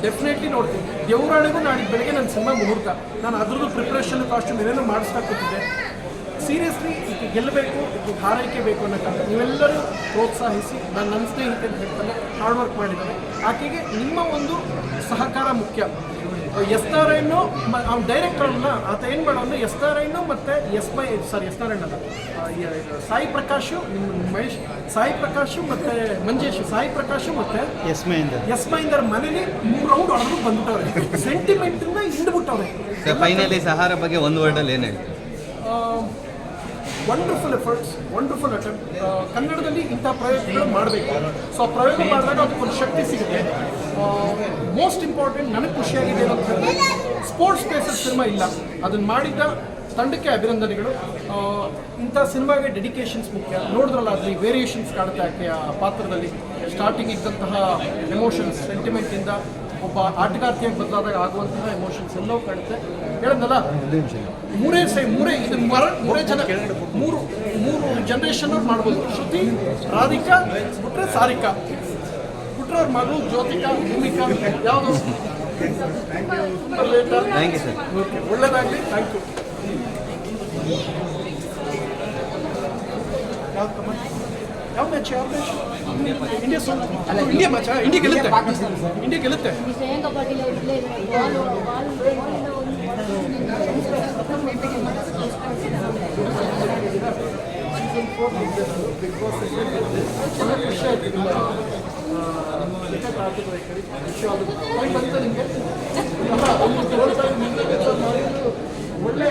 Definitely ನೋಡ್ತೀನಿ. ದೇವರಾಳಿಗೂ ನಾಳೆ ಬೆಳಗ್ಗೆ ನನ್ನ ಸಿನಿಮಾ ಮುಹೂರ್ತ, ನಾನು ಅದ್ರದ್ದು ಪ್ರಿಪ್ರೇಷನ್ ಕಾಸ್ಟ್ಯೂಮ್ ಏನೇನೋ ಮಾಡಿಸ್ತಾ ಕೂತಿದ್ದೆ. ಸೀರಿಯಸ್ಲಿ ಇದಕ್ಕೆ ಗೆಲ್ಲಬೇಕು, ಇದಕ್ಕೆ ಹಾರೈಕೆ ಬೇಕು ಅನ್ನೋಕ್ಕಾಗ ನೀವೆಲ್ಲರೂ ಪ್ರೋತ್ಸಾಹಿಸಿ. ನನ್ನ ಸ್ನೇಹಿತೆ ಅಂತ ಹೇಳ್ತಾನೆ ಹಾರ್ಡ್ ವರ್ಕ್ ಮಾಡಿದ್ದಾರೆ. ಆಕೆಗೆ ನಿಮ್ಮ ಒಂದು ಸಹಕಾರ ಮುಖ್ಯ. ಎಸ್ ನಾರಾಯಣ್ಣು ಅವ್ನು ಡೈರೆಕ್ಟರ್ನ ಆತ ಏನು ಮಾಡೋನು, ಎಸ್ ನಾರಾಯಣ್ಣು ಮತ್ತು ಎಸ್ ನಾರಾಯಣ್ ಅಲ್ಲ, ಸಾಯಿ ಪ್ರಕಾಶು, ಮಹೇಶ್, ಸಾಯಿ ಪ್ರಕಾಶು ಮತ್ತು ಮಂಜೇಶ್, ಸಾಯಿ ಪ್ರಕಾಶು ಮತ್ತು ಎಸ್ ಮಹೇಂದರ್ ಮನೇಲಿ 3 ರೌಂಡ್ ಹೊಡೆದು ಬಂದ್ಬಿಟ್ಟವ್ರೆ. ಸೆಂಟಿಮೆಂಟಿಂದ ಹಿಂಡ್ಬಿಟ್ಟವ್ರೆ. ಫೈನಲಿ ಸಹಾರ ಬಗ್ಗೆ ಒಂದು ವರ್ಡಲ್ಲಿ ಏನು ಹೇಳ್ತೀವಿ? Wonderful efforts, wonderful attempt. ಕನ್ನಡದಲ್ಲಿ ಇಂಥ ಪ್ರಯೋಗಗಳು ಮಾಡಬೇಕು. ಸೊ ಆ ಪ್ರಯೋಗ ಮಾಡಿದಾಗ ಅದಕ್ಕೊಂದು ಶಕ್ತಿ ಸಿಗುತ್ತೆ. ಮೋಸ್ಟ್ ಇಂಪಾರ್ಟೆಂಟ್ ನನಗೆ ಖುಷಿಯಾಗಿದೆ ಅಂತ ಹೇಳಿದ್ರೆ ಸ್ಪೋರ್ಟ್ಸ್ ಬೇಸಸ್ ಸಿನಿಮಾ ಇಲ್ಲ, ಅದನ್ನು ಮಾಡಿದ್ದ ತಂಡಕ್ಕೆ ಅಭಿನಂದನೆಗಳು. ಇಂಥ ಸಿನಿಮಾಗೆ ಡೆಡಿಕೇಶನ್ಸ್ ಮುಖ್ಯ. ನೋಡಿದ್ರಲ್ಲ ಅದರಲ್ಲಿ ವೇರಿಯೇಷನ್ಸ್ ಕಾಣುತ್ತೆ ಆಕೆ ಆ ಪಾತ್ರದಲ್ಲಿ. ಸ್ಟಾರ್ಟಿಂಗ್ ಇದ್ದಂತಹ ಎಮೋಷನ್ಸ್, ಸೆಂಟಿಮೆಂಟಿಂದ ಒಬ್ಬ ಆಟಗಾರ್ತಿಯಾಗಿ ಬದಲಾದಾಗ ಆಗುವಂತಹ ಎಮೋಷನ್ಸ್ ಎಲ್ಲವೂ ಕಾಣುತ್ತೆ. ಹೇಳೋದಲ್ಲ, ಮೂರು ಜನ್ರೇಷನ್ ಅವ್ರು ಮಾಡ್ಬೋದು. ಶ್ರುತಿ, ರಾಧಿಕಾ ಬಿಟ್ರೆ ಸಾರಿಕಾ, ಬಿಟ್ರೆ ಅವ್ರ ಮಗಳು ಜ್ಯೋತಿಕಾ, ಭೂಮಿಕಾ, ಯಾವುದು ಥ್ಯಾಂಕ್ ಯು ಸರ್. ಓಕೆ, ಒಳ್ಳೆಯದಾಗಲಿ. Thank you. ಯಾವ ಮ್ಯಾಚ್ ಇಂಡಿಯಾ ಅಲ್ಲ, ಇಂಡಿಯಾ ಮ್ಯಾಚ್. ಇಂಡಿಯಾ ಗೆಲ್ಲುತ್ತೆ, ಇಂಡಿಯಾ ಗೆಲ್ಲುತ್ತೆ. ಒಳ್ಳೆ